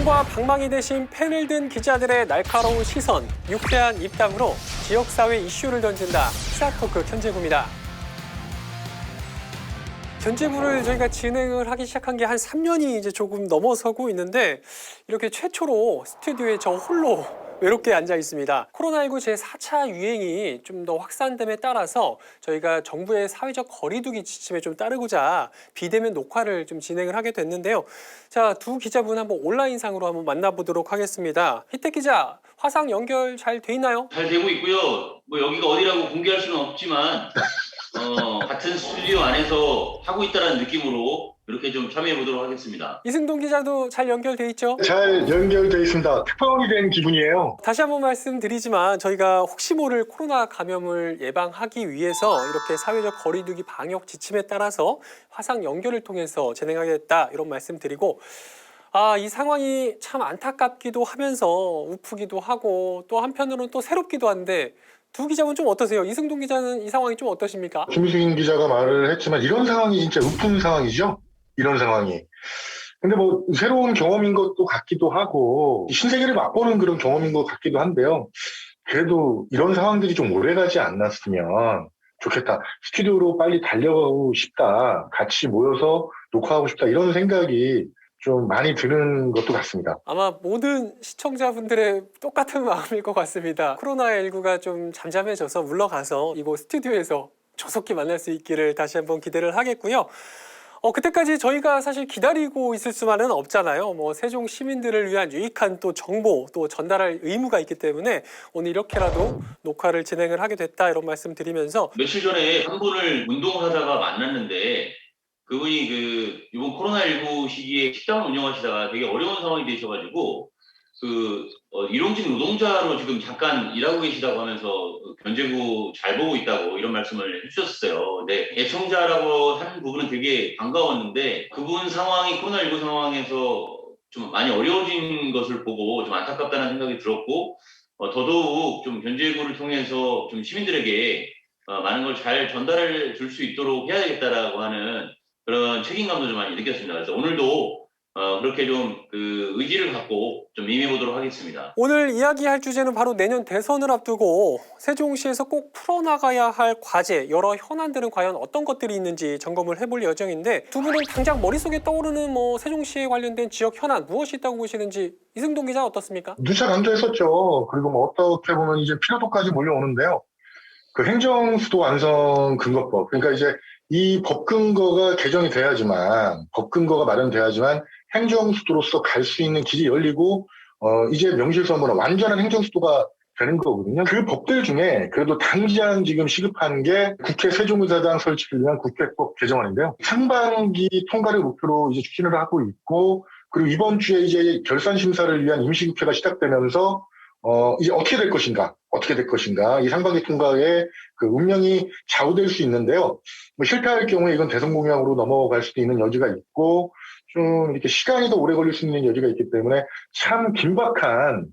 팬과 방망이 대신 펜을 든 기자들의 날카로운 시선, 유쾌한 입담으로 지역사회 이슈를 던진다. 시사토크 견제구입니다. 견제구를 저희가 진행을 하기 시작한 게 한 3년이 이제 조금 넘어서고 있는데 이렇게 최초로 스튜디오에 저 홀로 외롭게 앉아 있습니다. 코로나19 제4차 유행이 좀 더 확산됨에 따라서 저희가 정부의 사회적 거리두기 지침에 좀 따르고자 비대면 녹화를 좀 진행을 하게 됐는데요. 자, 두 기자분 한번 온라인상으로 한번 만나보도록 하겠습니다. 희택 기자, 화상 연결 잘 돼 있나요? 잘 되고 있고요. 뭐 여기가 어디라고 공개할 수는 없지만 같은 스튜디오 안에서 하고 있다는 느낌으로 이렇게 좀 참여해 보도록 하겠습니다. 이승동 기자도 잘 연결돼 있죠? 잘 연결돼 있습니다. 특파원이 된 기분이에요. 다시 한번 말씀드리지만 저희가 혹시 모를 코로나 감염을 예방하기 위해서 이렇게 사회적 거리두기 방역 지침에 따라서 화상 연결을 통해서 진행하겠다 이런 말씀드리고 이 상황이 참 안타깝기도 하면서 우프기도 하고 또 한편으로는 또 새롭기도 한데 두 기자분 좀 어떠세요? 이승동 기자는 이 상황이 좀 어떠십니까? 김수인 기자가 말을 했지만 이런 상황이 진짜 우픈 상황이죠. 이런 상황이. 근데 뭐 새로운 경험인 것도 같기도 하고 신세계를 맛보는 그런 경험인 것 같기도 한데요. 그래도 이런 상황들이 좀 오래가지 않았으면 좋겠다. 스튜디오로 빨리 달려가고 싶다. 같이 모여서 녹화하고 싶다. 이런 생각이 좀 많이 드는 것도 같습니다. 아마 모든 시청자분들의 똑같은 마음일 것 같습니다. 코로나19가 좀 잠잠해져서 물러가서 이곳 스튜디오에서 조속히 만날 수 있기를 다시 한번 기대를 하겠고요. 그때까지 저희가 사실 기다리고 있을 수만은 없잖아요. 뭐 세종 시민들을 위한 유익한 또 정보 또 전달할 의무가 있기 때문에 오늘 이렇게라도 녹화를 진행을 하게 됐다 이런 말씀 드리면서 며칠 전에 한 분을 운동하다가 만났는데 그분이 이번 코로나19 시기에 식당을 운영하시다가 되게 어려운 상황이 되셔가지고 일용직 노동자로 지금 잠깐 일하고 계시다고 하면서 견제구 잘 보고 있다고 이런 말씀을 해주셨어요. 근데 애청자라고 하는 부분은 되게 반가웠는데 그분 상황이 코로나19 상황에서 좀 많이 어려워진 것을 보고 좀 안타깝다는 생각이 들었고 더더욱 좀 견제구를 통해서 좀 시민들에게 많은 걸 잘 전달을 줄 수 있도록 해야 되겠다라고 하는 그런 책임감도 좀 많이 느꼈습니다. 그래서 오늘도 그렇게 좀 의지를 갖고 좀 임해보도록 하겠습니다. 오늘 이야기할 주제는 바로 내년 대선을 앞두고 세종시에서 꼭 풀어나가야 할 과제, 여러 현안들은 과연 어떤 것들이 있는지 점검을 해볼 예정인데 두 분은 당장 머릿속에 떠오르는 세종시에 관련된 지역 현안 무엇이 있다고 보시는지 이승동 기자 어떻습니까? 누차 강조했었죠. 그리고 뭐 어떻게 보면 이제 필요도까지 몰려오는데요. 그 행정수도 완성 근거법. 그러니까 이제 이 법 근거가 개정이 돼야지만, 법 근거가 마련돼야지만 행정수도로서 갈 수 있는 길이 열리고, 이제 명실상부한 완전한 행정수도가 되는 거거든요. 그 법들 중에 그래도 당장 지금 시급한 게 국회 세종의사당 설치를 위한 국회법 개정안인데요. 상반기 통과를 목표로 이제 추진을 하고 있고, 그리고 이번 주에 이제 결산 심사를 위한 임시국회가 시작되면서 이제 어떻게 될 것인가, 이 상반기 통과에 그 운명이 좌우될 수 있는데요. 뭐 실패할 경우에 이건 대선 공약으로 넘어갈 수도 있는 여지가 있고, 좀 이렇게 시간이 더 오래 걸릴 수 있는 여지가 있기 때문에 참 긴박한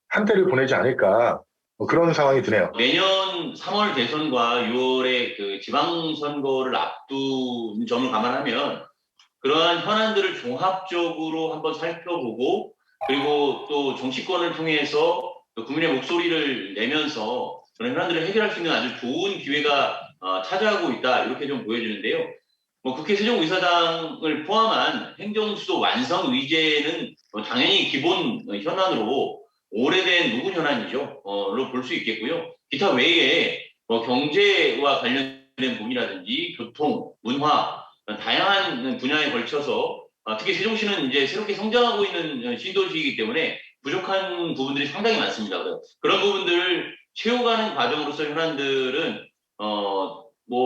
한때를 보내지 않을까, 그런 상황이 드네요. 내년 3월 대선과 6월에 지방선거를 앞둔 점을 감안하면 그러한 현안들을 종합적으로 한번 살펴보고 그리고 또 정치권을 통해서 국민의 목소리를 내면서 그런 현안들을 해결할 수 있는 아주 좋은 기회가 차지하고 있다 이렇게 좀 보여지는데요. 국회 세종의사당을 포함한 행정수도 완성 의제는 당연히 기본 현안으로 오래된 묵은 현안이죠. 로 볼 수 있겠고요. 기타 외에 경제와 관련된 부분이라든지 교통, 문화 다양한 분야에 걸쳐서 특히 세종시는 이제 새롭게 성장하고 있는 신도시이기 때문에 부족한 부분들이 상당히 많습니다. 그런 부분들을 채워가는 과정으로서 현안들은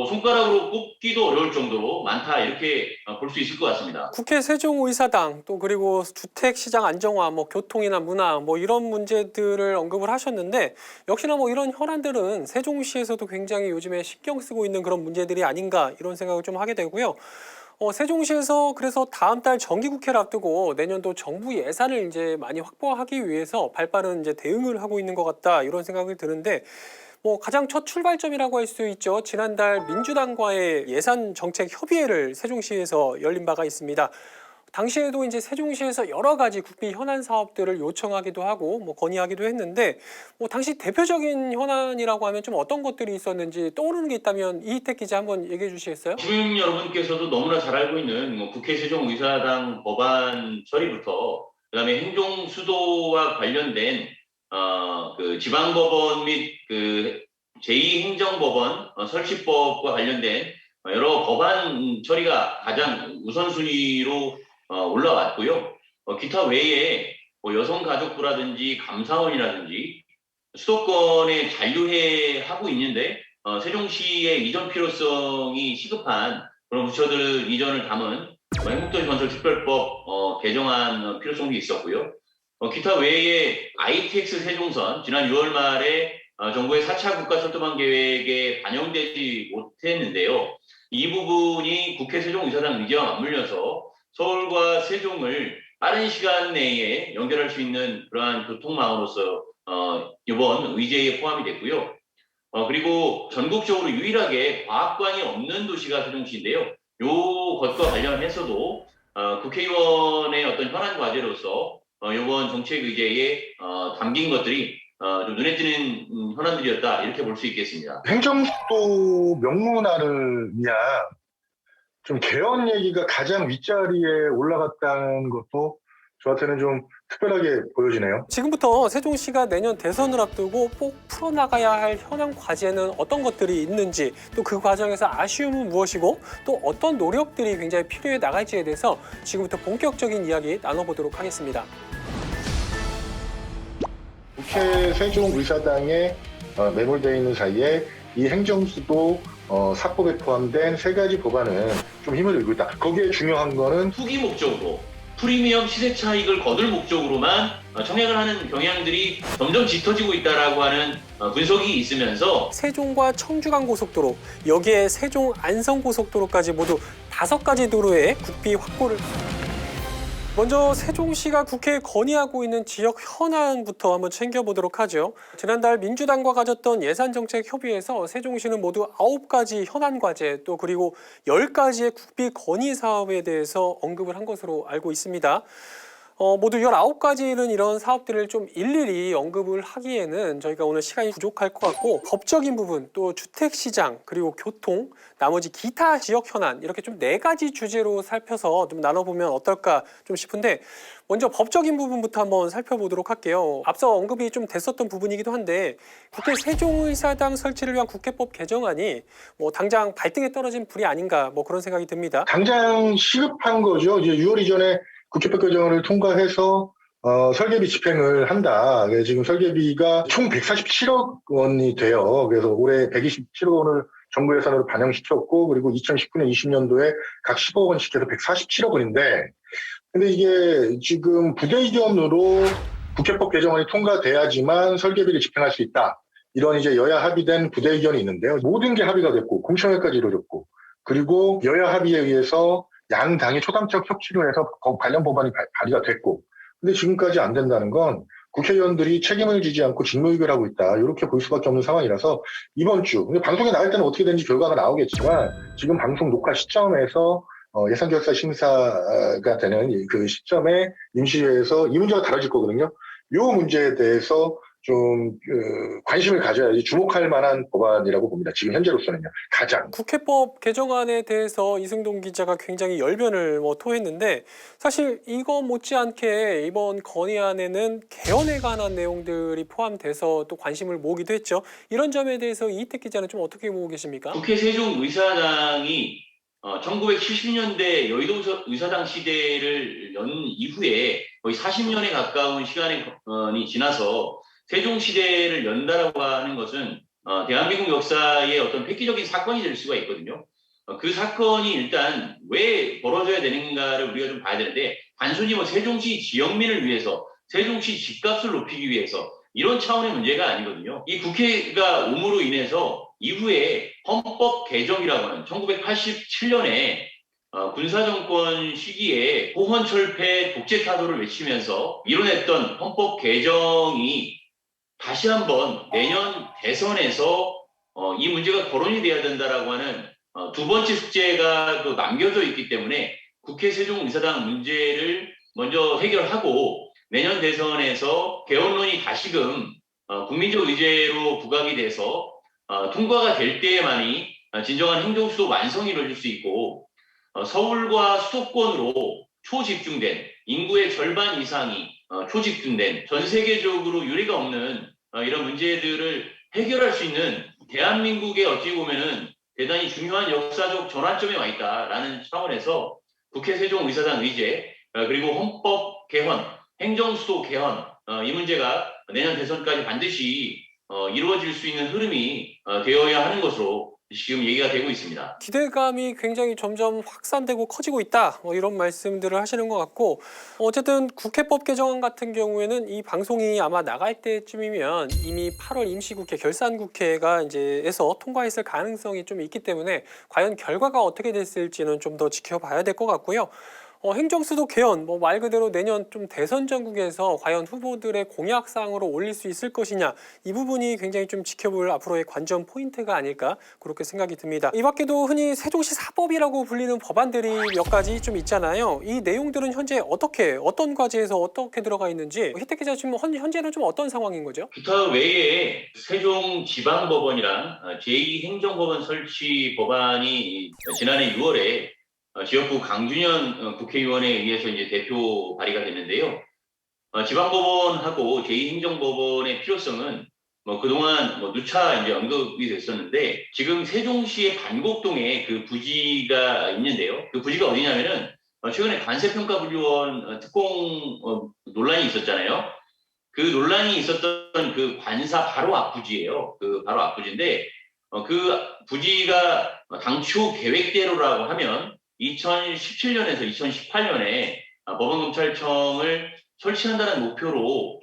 손가락으로 꼽기도 어려울 정도로 많다 이렇게 볼 수 있을 것 같습니다. 국회 세종의사당 또 그리고 주택시장 안정화, 교통이나 문화 이런 문제들을 언급을 하셨는데 역시나 이런 현안들은 세종시에서도 굉장히 요즘에 신경 쓰고 있는 그런 문제들이 아닌가 이런 생각을 좀 하게 되고요. 세종시에서 그래서 다음 달 정기국회를 앞두고 내년도 정부 예산을 이제 많이 확보하기 위해서 발빠른 이제 대응을 하고 있는 것 같다 이런 생각이 드는데 가장 첫 출발점이라고 할 수 있죠. 지난달 민주당과의 예산 정책 협의회를 세종시에서 열린 바가 있습니다. 당시에도 이제 세종시에서 여러 가지 국비 현안 사업들을 요청하기도 하고 뭐 건의하기도 했는데 뭐 당시 대표적인 현안이라고 하면 좀 어떤 것들이 있었는지 떠오르는 게 있다면 이희택 기자 한번 얘기해 주시겠어요? 시민 여러분께서도 너무나 잘 알고 있는 뭐 국회 세종의사당 법안 처리부터 그다음에 행정수도와 관련된 그 지방법원 및 그 제2행정법원 설치법과 관련된 여러 법안 처리가 가장 우선순위로 올라왔고요. 기타 외에 뭐 여성가족부라든지 감사원이라든지 수도권에 잔류해 하고 있는데 세종시의 이전 필요성이 시급한 그런 부처들 이전을 담은 행복도시 건설 특별법 개정안 필요성도 있었고요. 기타 외에 ITX 세종선 지난 6월 말에 정부의 4차 국가철도망 계획에 반영되지 못했는데요. 이 부분이 국회 세종의사당 의제와 맞물려서 서울과 세종을 빠른 시간 내에 연결할 수 있는 그러한 교통망으로서 이번 의제에 포함이 됐고요. 그리고 전국적으로 유일하게 과학관이 없는 도시가 세종시인데요. 요것과 관련해서도 국회의원의 어떤 현안 과제로서 이번 정책 의제에 담긴 것들이 좀 눈에 띄는 현안들이었다 이렇게 볼 수 있겠습니다. 행정수도 명문화를 위한 좀 개헌 얘기가 가장 윗자리에 올라갔다는 것도 저한테는 좀 특별하게 보여지네요. 지금부터 세종시가 내년 대선을 앞두고 꼭 풀어나가야 할 현안 과제는 어떤 것들이 있는지 또 그 과정에서 아쉬움은 무엇이고 또 어떤 노력들이 굉장히 필요해 나갈지에 대해서 지금부터 본격적인 이야기 나눠보도록 하겠습니다. 국회 세종의사당에 매몰되어 있는 사이에 이 행정수도 사법에 포함된 3가지 법안은 좀 힘을 잃고 있다. 거기에 중요한 거는 투기 목적으로 프리미엄 시세 차익을 거둘 목적으로만 청약을 하는 경향들이 점점 짙어지고 있다라고 하는 분석이 있으면서 세종과 청주간 고속도로, 여기에 세종 안성 고속도로까지 모두 5가지 도로의 국비 확보를. 먼저 세종시가 국회에 건의하고 있는 지역 현안부터 한번 챙겨보도록 하죠. 지난달 민주당과 가졌던 예산정책협의회에서 세종시는 모두 9가지 현안 과제 또 그리고 10가지의 국비 건의 사업에 대해서 언급을 한 것으로 알고 있습니다. 모두 19가지는 이런 사업들을 좀 일일이 언급을 하기에는 저희가 오늘 시간이 부족할 것 같고 법적인 부분 또 주택시장 그리고 교통 나머지 기타 지역 현안 이렇게 좀 4가지 주제로 살펴서 좀 나눠보면 어떨까 좀 싶은데 먼저 법적인 부분부터 한번 살펴보도록 할게요. 앞서 언급이 좀 됐었던 부분이기도 한데 국회 세종의사당 설치를 위한 국회법 개정안이 뭐 당장 발등에 떨어진 불이 아닌가 뭐 그런 생각이 듭니다. 당장 시급한 거죠. 이제 6월 이전에 국회법 개정을 통과해서 설계비 집행을 한다. 지금 설계비가 총 147억 원이 돼요. 그래서 올해 127억 원을 정부 예산으로 반영시켰고 그리고 2019년, 20년도에 각 10억 원씩 해서 147억 원인데 근데 이게 지금 부대의견으로 국회법 개정안이 통과돼야지만 설계비를 집행할 수 있다. 이런 이제 여야 합의된 부대의견이 있는데요. 모든 게 합의가 됐고 공청회까지 이루어졌고 그리고 여야 합의에 의해서 양 당이 초당적 협치로 해서 관련 법안이 발의가 됐고 근데 지금까지 안 된다는 건 국회의원들이 책임을 지지 않고 직무유기를 하고 있다. 이렇게 볼 수밖에 없는 상황이라서 이번 주 근데 방송에 나갈 때는 어떻게 되는지 결과가 나오겠지만 지금 방송 녹화 시점에서 예산결사 심사가 되는 그 시점에 임시회에서 이 문제가 다뤄질 거거든요. 이 문제에 대해서 좀 관심을 가져야지 주목할 만한 법안이라고 봅니다. 지금 현재로서는요. 가장. 국회법 개정안에 대해서 이승동 기자가 굉장히 열변을 토했는데 사실 이거 못지않게 이번 건의안에는 개헌에 관한 내용들이 포함돼서 또 관심을 모으기도 했죠. 이런 점에 대해서 이희택 기자는 좀 어떻게 보고 계십니까? 국회 세종의사당이 1970년대 여의도 의사당 시대를 연 이후에 거의 40년에 가까운 시간이 지나서 세종시대를 연다라고 하는 것은 대한민국 역사의 어떤 획기적인 사건이 될 수가 있거든요. 그 사건이 일단 왜 벌어져야 되는가를 우리가 좀 봐야 되는데 단순히 뭐 세종시 지역민을 위해서 세종시 집값을 높이기 위해서 이런 차원의 문제가 아니거든요. 이 국회가 옴으로 인해서 이후에 헌법 개정이라고 하는 1987년에 군사정권 시기에 호헌철폐 독재타도를 외치면서 이뤄냈던 헌법 개정이 다시 한번 내년 대선에서 이 문제가 거론이 돼야 된다라고 하는 두 번째 숙제가 또 남겨져 있기 때문에 국회 세종의사당 문제를 먼저 해결하고 내년 대선에서 개헌론이 다시금 국민적 의제로 부각이 돼서 통과가 될 때에만이 진정한 행정수도 완성이 이루어질 수 있고 서울과 수도권으로 초집중된 인구의 절반 이상이 초집중된 전 세계적으로 유례가 없는 이런 문제들을 해결할 수 있는 대한민국의 어찌 보면은 대단히 중요한 역사적 전환점에 와 있다라는 차원에서 국회 세종의사당 의제 그리고 헌법 개헌, 행정수도 개헌 이 문제가 내년 대선까지 반드시 이루어질 수 있는 흐름이 되어야 하는 것으로 지금 얘기가 되고 있습니다. 기대감이 굉장히 점점 확산되고 커지고 있다. 이런 말씀들을 하시는 것 같고 어쨌든 국회법 개정안 같은 경우에는 이 방송이 아마 나갈 때쯤이면 이미 8월 임시국회 결산국회가 이제에서 통과했을 가능성이 좀 있기 때문에 과연 결과가 어떻게 됐을지는 좀 더 지켜봐야 될 것 같고요. 행정수도 개헌, 말 그대로 내년 좀 대선 전국에서 과연 후보들의 공약사항으로 올릴 수 있을 것이냐 이 부분이 굉장히 좀 지켜볼 앞으로의 관전 포인트가 아닐까 그렇게 생각이 듭니다. 이 밖에도 흔히 세종시 사법이라고 불리는 법안들이 몇 가지 좀 있잖아요. 이 내용들은 현재 어떤 과제에서 어떻게 들어가 있는지 혜택 기자 지금 현재는 좀 어떤 상황인 거죠? 기타 외에 세종지방법원이랑 제2행정법원 설치 법안이 지난해 6월에 지역구 강준현 국회의원에 의해서 이제 대표 발의가 됐는데요. 지방법원하고 제2행정법원의 필요성은 그동안 누차 이제 언급이 됐었는데 지금 세종시의 반곡동에 그 부지가 있는데요. 그 부지가 어디냐면은 최근에 관세평가분류원 특공 논란이 있었잖아요. 그 논란이 있었던 그 관사 바로 앞부지예요. 그 바로 앞부지인데 그 부지가 당초 계획대로라고 하면 2017년에서 2018년에 법원검찰청을 설치한다는 목표로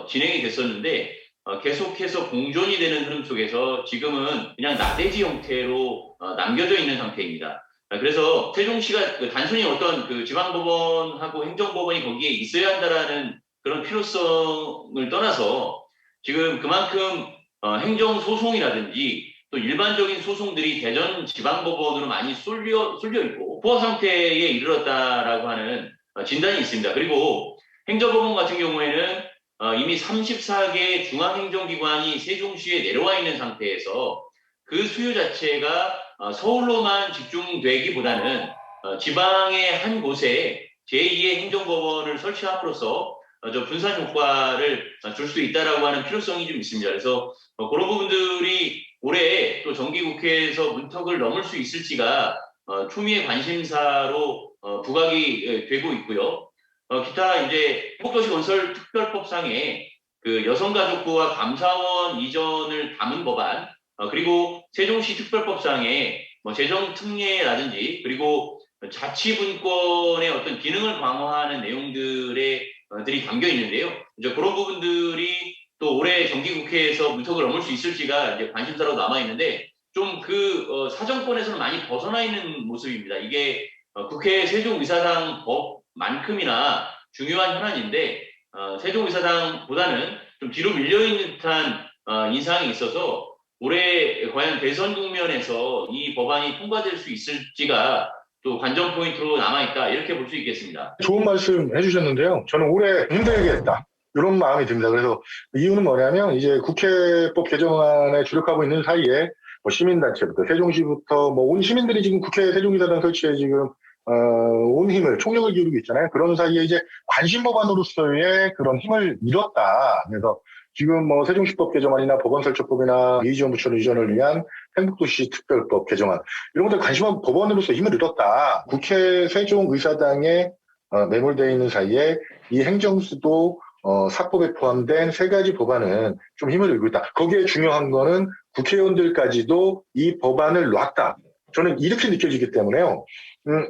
진행이 됐었는데 계속해서 공존이 되는 흐름 속에서 지금은 그냥 나대지 형태로 남겨져 있는 상태입니다. 그래서 세종시가 단순히 어떤 그 지방법원하고 행정법원이 거기에 있어야 한다라는 그런 필요성을 떠나서 지금 그만큼 행정소송이라든지 또 일반적인 소송들이 대전지방법원으로 많이 쏠려 있고 포화 상태에 이르렀다라고 하는 진단이 있습니다. 그리고 행정법원 같은 경우에는 이미 34개 중앙행정기관이 세종시에 내려와 있는 상태에서 그 수요 자체가 서울로만 집중되기보다는 지방의 한 곳에 제2의 행정법원을 설치함으로써 분산 효과를 줄 수 있다라고 하는 필요성이 좀 있습니다. 그래서 그런 부분들이 올해 또 정기국회에서 문턱을 넘을 수 있을지가 초미의 관심사로 부각이 되고 있고요. 기타 이제 행복도시 건설 특별법상에 그 여성가족부와 감사원 이전을 담은 법안 그리고 세종시 특별법상에 재정특례라든지 그리고 자치분권의 어떤 기능을 강화하는 내용들이 담겨 있는데요. 이제 그런 부분들이 또 올해 정기국회에서 문턱을 넘을 수 있을지가 이제 관심사로 남아 있는데 좀 그 사정권에서는 많이 벗어나 있는 모습입니다. 이게 국회 세종의사당 법만큼이나 중요한 현안인데 세종의사당보다는 좀 뒤로 밀려 있는 듯한 인상이 있어서 올해 과연 대선 국면에서 이 법안이 통과될 수 있을지가 또 관전 포인트로 남아있다 이렇게 볼 수 있겠습니다. 좋은 말씀 해주셨는데요. 저는 올해 힘들겠다. 이런 마음이 듭니다. 그래서 이유는 뭐냐면 이제 국회법 개정안에 주력하고 있는 사이에 시민단체부터 세종시부터 온 시민들이 지금 국회 세종의사당 설치에 지금 온 힘을 총력을 기울이고 있잖아요. 그런 사이에 이제 관심 법안으로서의 그런 힘을 잃었다. 그래서 지금 세종시법 개정안이나 보건설치법이나 이지원부처 이전을 위한 행복도시 특별법 개정안 이런 것들 관심 법안으로서 힘을 잃었다. 국회 세종의사당에 매몰되어 있는 사이에 이 행정수도 사법에 포함된 세 가지 법안은 좀 힘을 잃고 있다. 거기에 중요한 거는 국회의원들까지도 이 법안을 놨다. 저는 이렇게 느껴지기 때문에요.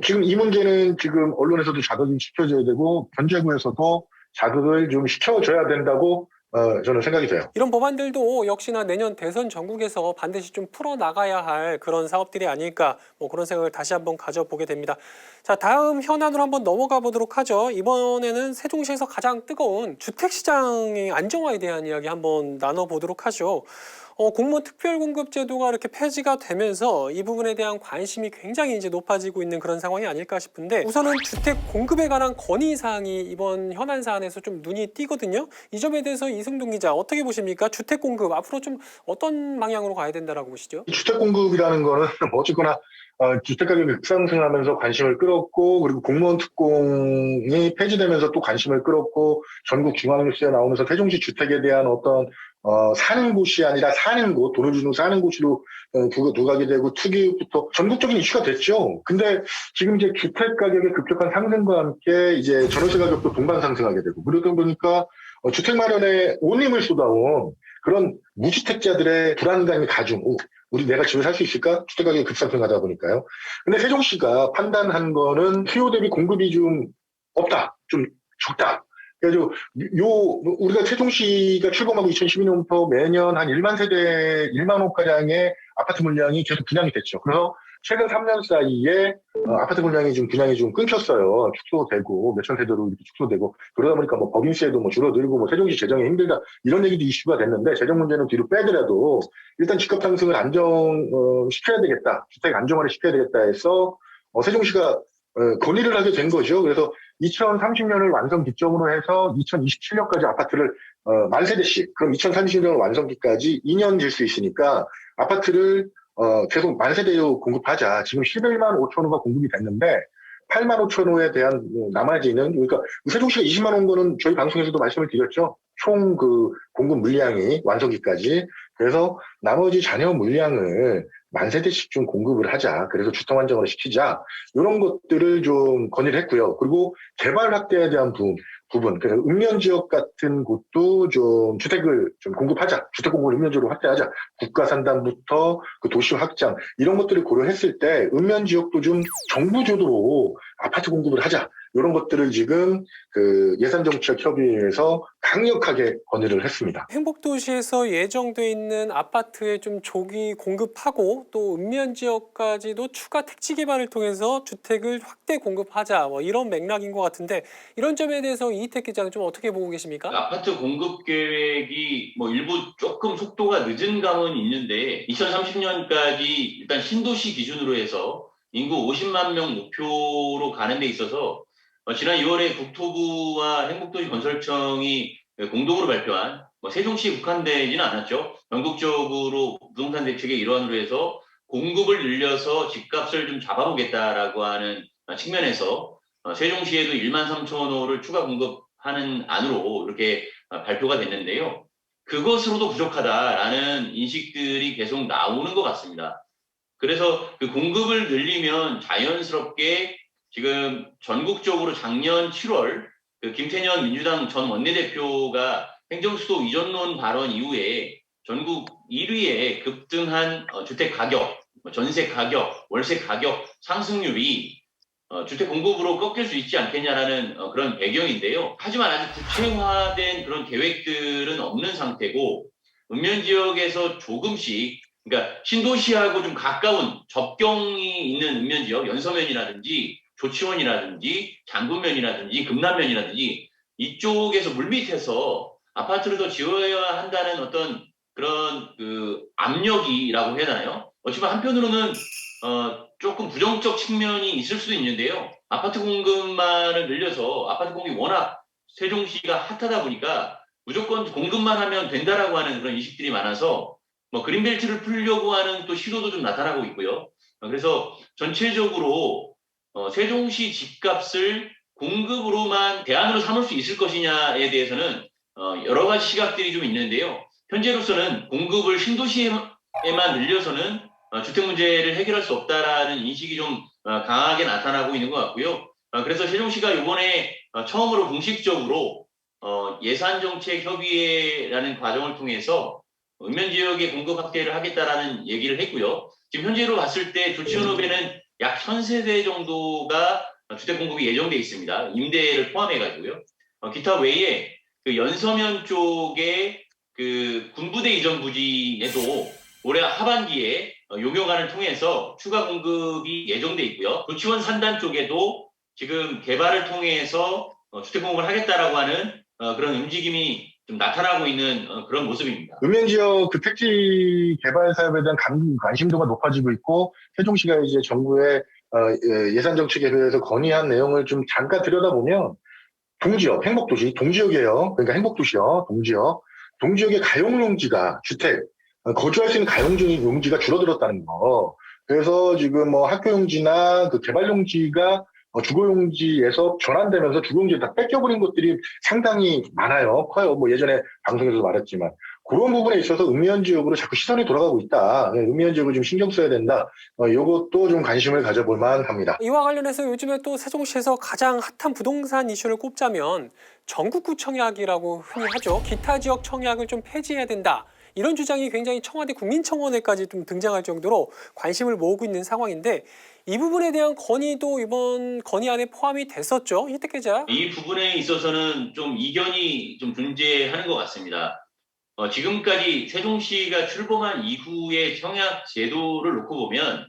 지금 이 문제는 지금 언론에서도 자극이 시켜줘야 되고 견제구에서도 자극을 좀 시켜줘야 된다고 저는 생각이 돼요. 이런 법안들도 역시나 내년 대선 전국에서 반드시 좀 풀어나가야 할 그런 사업들이 아닐까 그런 생각을 다시 한번 가져보게 됩니다. 자, 다음 현안으로 한번 넘어가 보도록 하죠. 이번에는 세종시에서 가장 뜨거운 주택시장의 안정화에 대한 이야기 한번 나눠보도록 하죠. 공무원 특별공급제도가 이렇게 폐지가 되면서 이 부분에 대한 관심이 굉장히 이제 높아지고 있는 그런 상황이 아닐까 싶은데 우선은 주택 공급에 관한 건의 사항이 이번 현안 사안에서 좀 눈이 띄거든요. 이 점에 대해서 이승동 기자 어떻게 보십니까? 주택 공급 앞으로 좀 어떤 방향으로 가야 된다라고 보시죠? 주택 공급이라는 거는 어쨌거나 주택 가격이 급상승하면서 관심을 끌었고, 그리고 공무원 특공이 폐지되면서 또 관심을 끌었고, 전국 중앙뉴스에 나오면서 세종시 주택에 대한 어떤 사는 곳이 아니라 사는 곳, 돈을 주는 사는 곳으로 두각이 되고, 투기부터 전국적인 이슈가 됐죠. 근데 지금 이제 주택 가격의 급격한 상승과 함께 이제 전월세 가격도 동반 상승하게 되고, 그러다 보니까 주택 마련에 온 힘을 쏟아온 그런 무주택자들의 불안감이 가중. 우리 내가 집을 살 수 있을까? 주택 가격이 급상승하다 보니까요. 근데 세종시가 판단한 거는 수요 대비 공급이 좀 없다. 좀 적다. 그래서 우리가 세종시가 출범하고 2012년부터 매년 한 1만 세대, 1만 호가량의 아파트 물량이 계속 분양이 됐죠. 그래서 최근 3년 사이에 아파트 물량이 좀 분양이 좀 끊겼어요. 축소되고 몇천 세대로 이렇게 축소되고 그러다 보니까 뭐 법인세도 뭐 줄어들고 뭐 세종시 재정이 힘들다 이런 얘기도 이슈가 됐는데 재정 문제는 뒤로 빼더라도 일단 집값 상승을 시켜야 되겠다. 주택 안정화를 시켜야 되겠다 해서 세종시가 건의를 하게 된 거죠. 그래서 2030년을 완성 기점으로 해서 2027년까지 아파트를 만 세대씩 그럼 2030년 완성기까지 2년 질 수 있으니까 아파트를 계속 만 세대로 공급하자. 지금 11만 5천 호가 공급이 됐는데 8만 5천 호에 대한 나머지는 그러니까 세종시가 20만 원 거는 저희 방송에서도 말씀을 드렸죠. 총 그 공급 물량이 완성기까지. 그래서 나머지 잔여 물량을 만 세대씩 좀 공급을 하자. 그래서 주택 안정화를 시키자. 이런 것들을 좀 건의를 했고요. 그리고 개발 확대에 대한 부분. 그래서 읍면 지역 같은 곳도 좀 주택을 좀 공급하자. 주택 공급을 읍면 지역으로 확대하자. 국가 산단부터 그 도시 확장 이런 것들을 고려했을 때 읍면 지역도 좀 정부 주도로 아파트 공급을 하자. 이런 것들을 지금 그 예산정책협의회에서 강력하게 건의를 했습니다. 행복도시에서 예정돼 있는 아파트에 좀 조기 공급하고 또 읍면 지역까지도 추가 택지 개발을 통해서 주택을 확대 공급하자 뭐 이런 맥락인 것 같은데 이런 점에 대해서 이희택 기자는 좀 어떻게 보고 계십니까? 아파트 공급 계획이 뭐 일부 조금 속도가 늦은 감은 있는데 2030년까지 일단 신도시 기준으로 해서 인구 50만 명 목표로 가는 데 있어서 지난 2월에 국토부와 행복도시 건설청이 공동으로 발표한 세종시에 국한되지는 않았죠. 전국적으로 부동산 대책의 일환으로 해서 공급을 늘려서 집값을 좀 잡아보겠다라고 하는 측면에서 세종시에도 1만 3천 호를 추가 공급하는 안으로 이렇게 발표가 됐는데요. 그것으로도 부족하다라는 인식들이 계속 나오는 것 같습니다. 그래서 그 공급을 늘리면 자연스럽게 지금 전국적으로 작년 7월 그 김태년 민주당 전 원내대표가 행정수도 이전론 발언 이후에 전국 1위에 급등한 주택 가격, 전세 가격, 월세 가격 상승률이 주택 공급으로 꺾일 수 있지 않겠냐라는 그런 배경인데요. 하지만 아직 구체화된 그런 계획들은 없는 상태고 읍면 지역에서 조금씩 그러니까 신도시하고 좀 가까운 접경이 있는 읍면 지역, 연서면이라든지 조치원이라든지 장군면이라든지 금남면이라든지 이쪽에서 물밑에서 아파트를 더 지어야 한다는 어떤 그런 그 압력이라고 해야 되나요? 어찌보면 한편으로는 조금 부정적 측면이 있을 수도 있는데요. 아파트 공급만을 늘려서 아파트 공급이 워낙 세종시가 핫하다 보니까 무조건 공급만 하면 된다라고 하는 그런 인식들이 많아서 그린벨트를 풀려고 하는 또 시도도 좀 나타나고 있고요. 그래서 전체적으로 세종시 집값을 공급으로만 대안으로 삼을 수 있을 것이냐에 대해서는 여러 가지 시각들이 좀 있는데요. 현재로서는 공급을 신도시에만 늘려서는 주택 문제를 해결할 수 없다라는 인식이 좀 강하게 나타나고 있는 것 같고요. 그래서 세종시가 이번에 처음으로 공식적으로 예산정책협의회라는 과정을 통해서 읍면 지역의 공급 확대를 하겠다라는 얘기를 했고요. 지금 현재로 봤을 때 조치원읍에는 약 1000세대 정도가 주택 공급이 예정돼 있습니다. 임대를 포함해가지고요. 기타 외에 그 연서면 쪽에 그 군부대 이전 부지에도 올해 하반기에 용역안을 통해서 추가 공급이 예정돼 있고요. 조치원 산단 쪽에도 지금 개발을 통해서 주택 공급을 하겠다라고 하는 그런 움직임이 좀 나타나고 있는 그런 모습입니다. 읍면 지역 그 택지 개발 사업에 대한 관심도가 높아지고 있고 세종시가 이제 정부의 예산 정책에 대해서 건의한 내용을 좀 잠깐 들여다보면 동지역, 행복도시, 동지역이에요. 그러니까 행복도시요, 동지역. 동지역의 가용용지가 주택, 거주할 수 있는 가용용지가 줄어들었다는 거. 그래서 지금 뭐 학교용지나 그 개발용지가 주거용지에서 전환되면서 주거용지에 다 뺏겨버린 것들이 상당히 많아요. 커요. 뭐 예전에 방송에서도 말했지만. 그런 부분에 있어서 읍면 지역으로 자꾸 시선이 돌아가고 있다. 읍면 지역을 좀 신경 써야 된다. 이것도 좀 관심을 가져볼 만합니다. 이와 관련해서 요즘에 또 세종시에서 가장 핫한 부동산 이슈를 꼽자면 전국구 청약이라고 흔히 하죠. 기타 지역 청약을 좀 폐지해야 된다. 이런 주장이 굉장히 청와대 국민청원에까지 좀 등장할 정도로 관심을 모으고 있는 상황인데 이 부분에 대한 건의도 이번 건의안에 포함이 됐었죠. 이택 기자. 이 부분에 있어서는 좀 이견이 좀 존재하는 것 같습니다. 지금까지 세종시가 출범한 이후의 청약 제도를 놓고 보면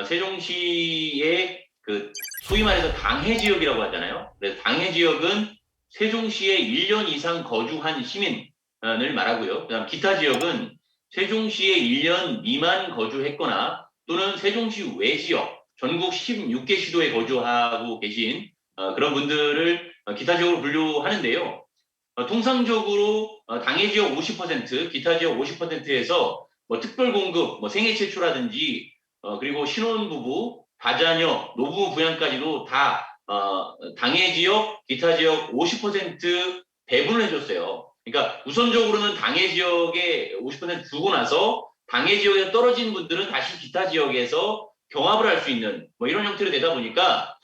세종시의 그 소위 말해서 당해 지역이라고 하잖아요. 그래서 당해 지역은 세종시에 1년 이상 거주한 시민을 말하고요. 그다음 기타 지역은 세종시에 1년 미만 거주했거나 또는 세종시 외 지역, 전국 16개 시도에 거주하고 계신 그런 분들을 기타 지역으로 분류하는데요. 통상적으로 당해 지역 50%, 기타 지역 50%에서 뭐 특별 공급, 뭐 생애 최초라든지 그리고 신혼부부, 다자녀, 노부부 부양까지도 다 당해 지역, 기타 지역 50% 배분을 해줬어요. 그러니까 우선적으로는 당해 지역에 50% 주고 나서 당해 지역에서 떨어진 분들은 다시 기타 지역에서 경합을 할 수 있는 뭐 이런 형태로 되다 보니까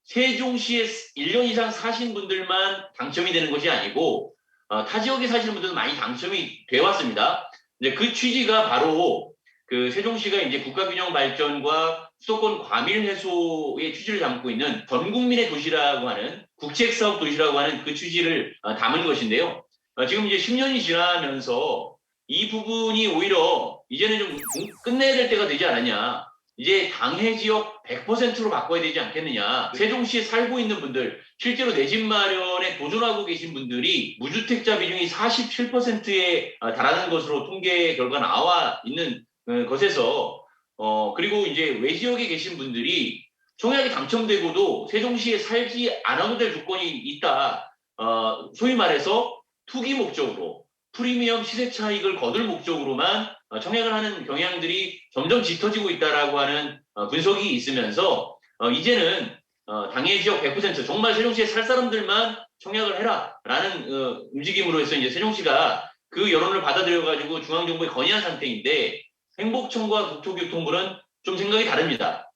세종시에 1년 이상 사신 분들만 당첨이 되는 것이 아니고 타 지역에 사시는 분들도 많이 당첨이 돼 왔습니다. 이제 그 취지가 바로 그 세종시가 이제 국가균형 발전과 수도권 과밀 해소의 취지를 담고 있는 전 국민의 도시라고 하는 국책사업 도시라고 하는 그 취지를 담은 것인데요. 지금 이제 10년이 지나면서 이 부분이 오히려 이제는 좀 끝내야 될 때가 되지 않았냐. 이제 당해 지역 100%로 바꿔야 되지 않겠느냐. 세종시에 살고 있는 분들, 실제로 내 집 마련에 도전하고 계신 분들이 무주택자 비중이 47%에 달하는 것으로 통계 결과 나와 있는 것에서 그리고 이제 외 지역에 계신 분들이 청약이 당첨되고도 세종시에 살지 않아도 될 조건이 있다. 소위 말해서 투기 목적으로 프리미엄 시세 차익을 거둘 목적으로만 청약을 하는 경향들이 점점 짙어지고 있다라고 하는 분석이 있으면서 이제는 당해 지역 100% 정말 세종시에 살 사람들만 청약을 해라라는 움직임으로 해서 이제 세종시가 그 여론을 받아들여가지고 중앙정부에 건의한 상태인데 행복청과 국토교통부는 좀 생각이 다릅니다.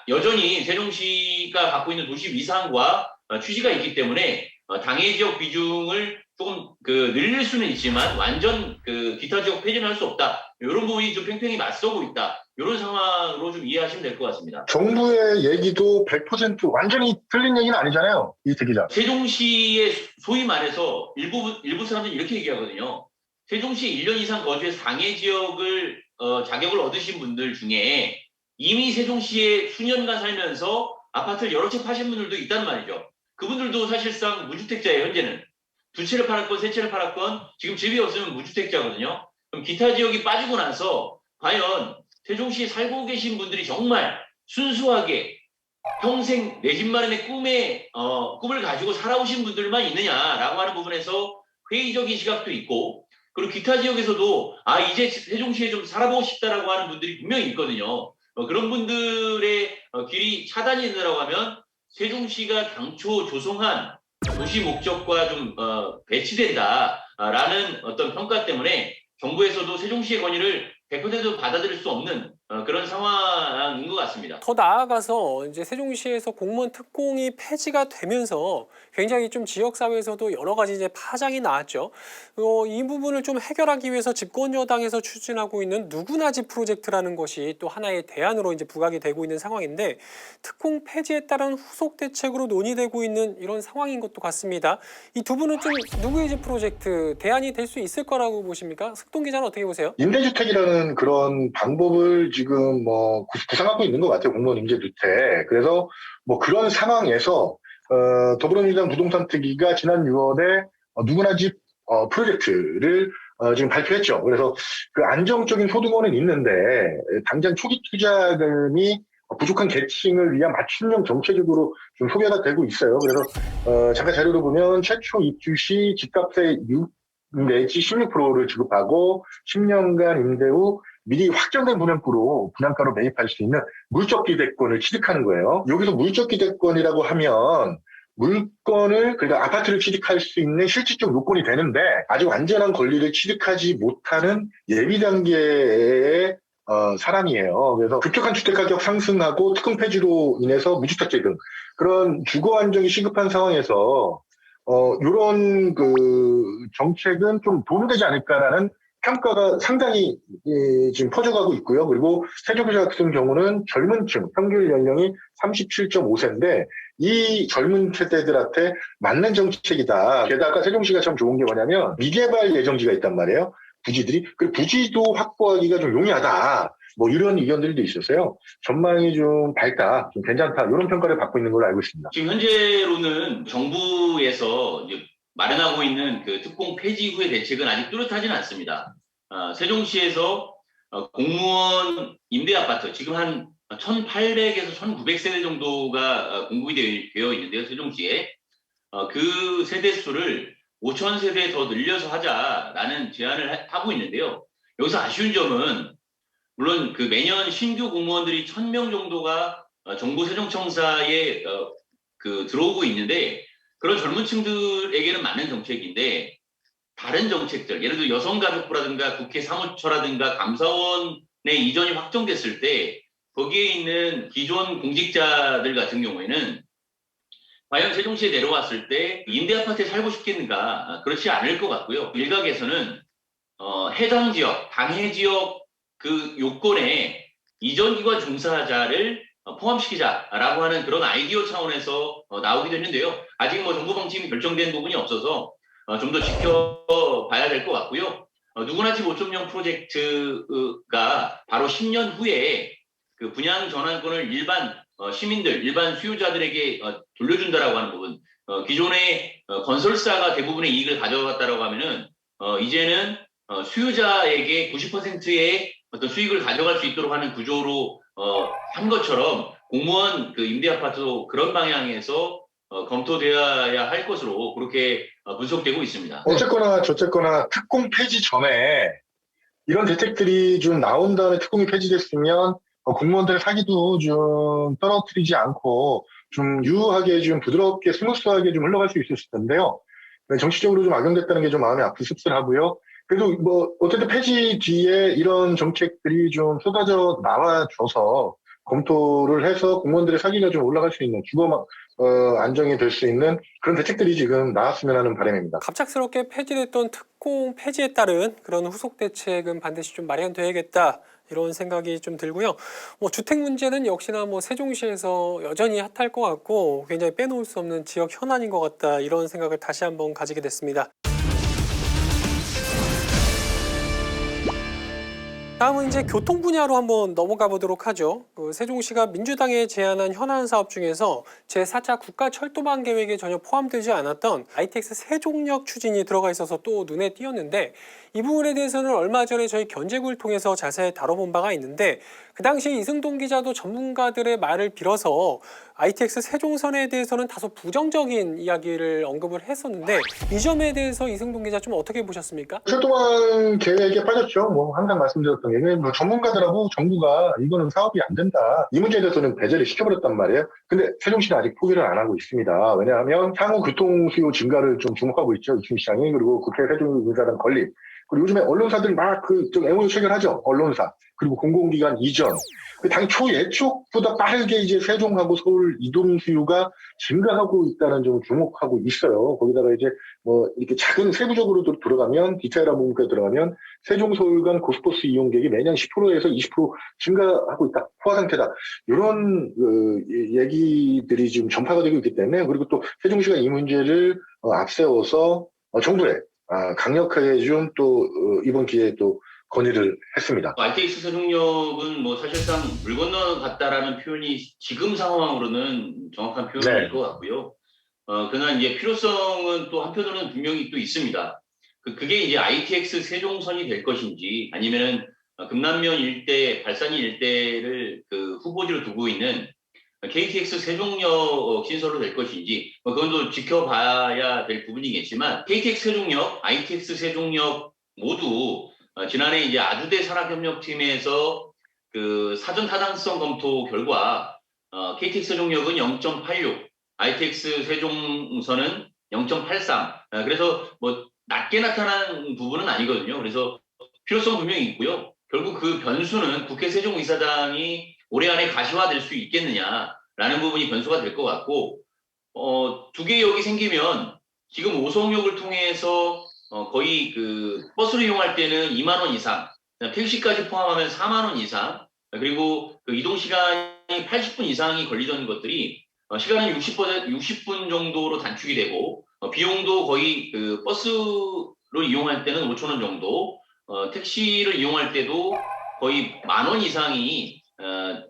여전히 세종시가 갖고 있는 도시 위상과 취지가 있기 때문에 당해 지역 비중을 조금 늘릴 수는 있지만 완전 기타 지역 폐지는 할 수 없다. 이런 부분이 좀 팽팽히 맞서고 있다. 이런 상황으로 좀 이해하시면 될 것 같습니다. 정부의 얘기도 100% 완전히 틀린 얘기는 아니잖아요. 이택 기자. 세종시의 소위 말해서 일부 사람들이 이렇게 얘기하거든요. 세종시에 1년 이상 거주해서 당해 지역을 자격을 얻으신 분들 중에 이미 세종시에 수년간 살면서 아파트를 여러 채 파신 분들도 있단 말이죠. 그분들도 사실상 무주택자예요. 현재는. 두 채를 팔았건 세 채를 팔았건 지금 집이 없으면 무주택자거든요. 그럼 기타 지역이 빠지고 나서 과연 세종시에 살고 계신 분들이 정말 순수하게 평생 내 집 마련의 꿈을 가지고 살아오신 분들만 있느냐라고 하는 부분에서 회의적인 시각도 있고 그리고 기타 지역에서도 이제 세종시에 좀 살아보고 싶다라고 하는 분들이 분명히 있거든요. 그런 분들의 길이 차단이 되느라고 하면 세종시가 당초 조성한 도시 목적과 좀 배치된다라는 어떤 평가 때문에 정부에서도 세종시의 건의를 100% 받아들일 수 없는 그런 상황인 것 같습니다. 더 나아가서 이제 세종시에서 공무원 특공이 폐지가 되면서 굉장히 좀 지역사회에서도 여러 가지 이제 파장이 나왔죠. 이 부분을 좀 해결하기 위해서 집권 여당에서 추진하고 있는 누구나 집 프로젝트라는 것이 또 하나의 대안으로 이제 부각이 되고 있는 상황인데 특공 폐지에 따른 후속 대책으로 논의되고 있는 이런 상황인 것도 같습니다. 이 두 분은 좀 누구의 집 프로젝트 대안이 될 수 있을 거라고 보십니까? 승동 기자는 어떻게 보세요? 임대주택이라는 그런 방법을 지금 뭐 구상하고 있는 것 같아요. 공무원 임대주택. 그래서 뭐 그런 상황에서 더불어민주당 부동산 특위가 지난 6월에 누구나 집 프로젝트를 지금 발표했죠. 그래서 그 안정적인 소득원은 있는데 당장 초기 투자금이 부족한 계층을 위한 맞춤형 정책으로 좀 소개가 되고 있어요. 그래서 잠깐 자료를 보면 최초 입주 시 집값의 6 내지 16%를 지급하고 10년간 임대 후 미리 확정된 분양가로 매입할 수 있는 물적 기대권을 취득하는 거예요. 여기서 물적 기대권이라고 하면 물건을, 그러니까 아파트를 취득할 수 있는 실질적 요건이 되는데 아직 완전한 권리를 취득하지 못하는 예비 단계의 사람이에요. 그래서 급격한 주택가격 상승하고 특금 폐지로 인해서 무주택제 등 그런 주거 안정이 시급한 상황에서 이런 그 정책은 좀 도움되지 않을까라는 평가가 상당히 지금 퍼져가고 있고요. 그리고 세종시 같은 경우는 젊은 층, 평균 연령이 37.5세인데 이 젊은 세대들한테 맞는 정책이다. 게다가 세종시가 참 좋은 게 뭐냐면 미개발 예정지가 있단 말이에요. 부지들이. 그 부지도 확보하기가 좀 용이하다. 뭐 이런 의견들도 있었어요. 전망이 좀 밝다, 좀 괜찮다. 이런 평가를 받고 있는 걸로 알고 있습니다. 지금 현재로는 정부에서 이제 마련하고 있는 그 특공 폐지 후의 대책은 아직 뚜렷하지는 않습니다. 세종시에서 공무원 임대 아파트 지금 한 1,800에서 1,900세대 정도가 공급이 되어 있는데요. 세종시에 그 세대 수를 5,000세대 더 늘려서 하자라는 제안을 하고 있는데요. 여기서 아쉬운 점은 물론 그 매년 신규 공무원들이 1,000명 정도가 정부 세종청사에 그 들어오고 있는데 그런 젊은 층들에게는 맞는 정책인데 다른 정책들, 예를 들어 여성가족부라든가 국회 사무처라든가 감사원의 이전이 확정됐을 때 거기에 있는 기존 공직자들 같은 경우에는 과연 세종시에 내려왔을 때 임대 아파트에 살고 싶겠는가? 그렇지 않을 것 같고요. 일각에서는 해당 지역, 당해 지역 그 요건에 이전기관 종사자를 포함시키자라고 하는 그런 아이디어 차원에서 나오기도 했는데요. 아직 뭐 정부 방침이 결정된 부분이 없어서 좀 더 지켜봐야 될 것 같고요. 누구나 집 5.0 프로젝트가 바로 10년 후에 그 분양 전환권을 일반 시민들, 일반 수요자들에게 돌려준다라고 하는 부분. 기존의 건설사가 대부분의 이익을 가져갔다라고 하면은 이제는 수요자에게 90%의 어떤 수익을 가져갈 수 있도록 하는 구조로 한 것처럼 공무원 그 임대 아파트도 그런 방향에서 검토되어야 할 것으로 그렇게 분석되고 있습니다. 어쨌거나 저쨌거나 특공 폐지 전에 이런 대책들이 좀 나온 다음에 특공이 폐지됐으면 공무원들의 사기도 좀 떨어뜨리지 않고 좀 유하게 좀 부드럽게 스무스하게 좀 흘러갈 수 있었을 텐데요. 정치적으로 좀 악용됐다는 게 좀 마음이 씁쓸하고요. 그래도 뭐 어쨌든 폐지 뒤에 이런 정책들이 좀 쏟아져 나와줘서 검토를 해서 공무원들의 사기가 좀 올라갈 수 있는 주거 안정이 될 수 있는 그런 대책들이 지금 나왔으면 하는 바람입니다. 갑작스럽게 폐지됐던 특공 폐지에 따른 그런 후속 대책은 반드시 좀 마련돼야겠다. 이런 생각이 좀 들고요. 뭐 주택 문제는 역시나 뭐 세종시에서 여전히 핫할 것 같고 굉장히 빼놓을 수 없는 지역 현안인 것 같다. 이런 생각을 다시 한번 가지게 됐습니다. 다음은 이제 교통 분야로 한번 넘어가 보도록 하죠. 세종시가 민주당에 제안한 현안 사업 중에서 제4차 국가철도망 계획에 전혀 포함되지 않았던 ITX 세종역 추진이 들어가 있어서 또 눈에 띄었는데 이 부분에 대해서는 얼마 전에 저희 견제구를 통해서 자세히 다뤄본 바가 있는데 그 당시 이승동 기자도 전문가들의 말을 빌어서 ITX 세종선에 대해서는 다소 부정적인 이야기를 언급을 했었는데 이 점에 대해서 이승동 기자 좀 어떻게 보셨습니까? 철도망 계획에 빠졌죠. 뭐 항상 말씀드렸던 게 뭐 전문가들하고 정부가 이거는 사업이 안 된다. 이 문제에 대해서는 배제를 시켜버렸단 말이에요. 근데 세종시는 아직 포기를 안 하고 있습니다. 왜냐하면 향후 교통 수요 증가를 좀 주목하고 있죠. 이춘 시장이. 그리고 국회 세종의사당 건립. 그리고 요즘에 언론사들 막 좀 MOU 체결하죠. 언론사. 그리고 공공기관 이전. 당 초예측보다 빠르게 이제 세종하고 서울 이동 수요가 증가하고 있다는 점을 주목하고 있어요. 거기다가 이제 뭐 이렇게 작은 세부적으로 들어가면 디테일한 부분까지 들어가면 세종 서울 간 고속버스 이용객이 매년 10%에서 20% 증가하고 있다. 포화 상태다. 이런 얘기들이 지금 전파가 되고 있기 때문에 그리고 또 세종시가 이 문제를 앞세워서 정부에 강력하게 좀 또 이번 기회에 또 건의를 했습니다. ITX 세종역은 뭐 사실상 물 건너갔다라는 표현이 지금 상황으로는 정확한 표현일 것 같고요. 그러나 이제 필요성은 또 한편으로는 분명히 또 있습니다. 그게 이제 ITX 세종선이 될 것인지 아니면은 금남면 일대, 발산이 일대를 그 후보지로 두고 있는 KTX 세종역 신설로 될 것인지 그건 또 지켜봐야 될 부분이겠지만 KTX 세종역, ITX 세종역 모두 지난해 이제 아주대 산학협력팀에서 그 사전 타당성 검토 결과 KTX 세종역은 0.86, ITX 세종선은 0.83. 그래서 뭐 낮게 나타난 부분은 아니거든요. 그래서 필요성 분명히 있고요. 결국 그 변수는 국회 세종의사당이 올해 안에 가시화될 수 있겠느냐라는 부분이 변수가 될 것 같고, 두 개 역이 생기면 지금 오송역을 통해서 거의 그 버스를 이용할 때는 2만 원 이상, 택시까지 포함하면 4만 원 이상, 그리고 그 이동 시간이 80분 이상이 걸리던 것들이 시간은 60분 정도로 단축이 되고 비용도 거의 그 버스를 이용할 때는 5천 원 정도, 택시를 이용할 때도 거의 10,000원 이상이